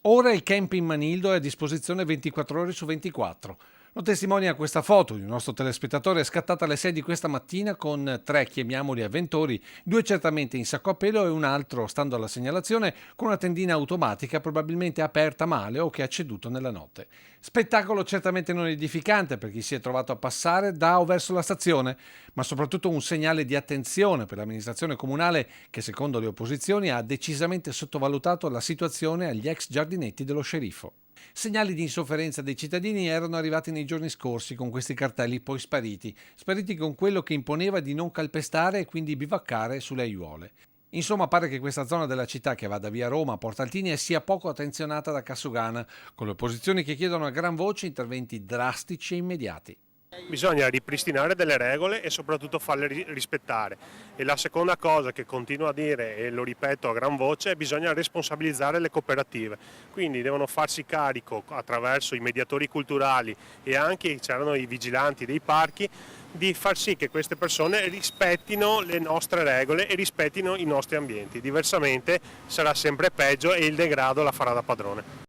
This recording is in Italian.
Ora il camping Manildo è a disposizione 24 ore su 24. Lo testimonia questa foto di un nostro telespettatore scattata alle 6 di questa mattina con tre, chiamiamoli avventori, due certamente in sacco a pelo e un altro, stando alla segnalazione, con una tendina automatica probabilmente aperta male o che ha ceduto nella notte. Spettacolo certamente non edificante per chi si è trovato a passare da o verso la stazione, ma soprattutto un segnale di attenzione per l'amministrazione comunale che, secondo le opposizioni, ha decisamente sottovalutato la situazione agli ex giardinetti dello sceriffo. Segnali di insofferenza dei cittadini erano arrivati nei giorni scorsi con questi cartelli poi spariti con quello che imponeva di non calpestare e quindi bivaccare sulle aiuole. Insomma, pare che questa zona della città che va da via Roma a Portaltini sia poco attenzionata da Cassugana, con le opposizioni che chiedono a gran voce interventi drastici e immediati. Bisogna ripristinare delle regole e soprattutto farle rispettare. E la seconda cosa che continuo a dire, e lo ripeto a gran voce, è che bisogna responsabilizzare le cooperative. Quindi devono farsi carico attraverso i mediatori culturali e anche c'erano i vigilanti dei parchi di far sì che queste persone rispettino le nostre regole e rispettino i nostri ambienti. Diversamente sarà sempre peggio e il degrado la farà da padrone.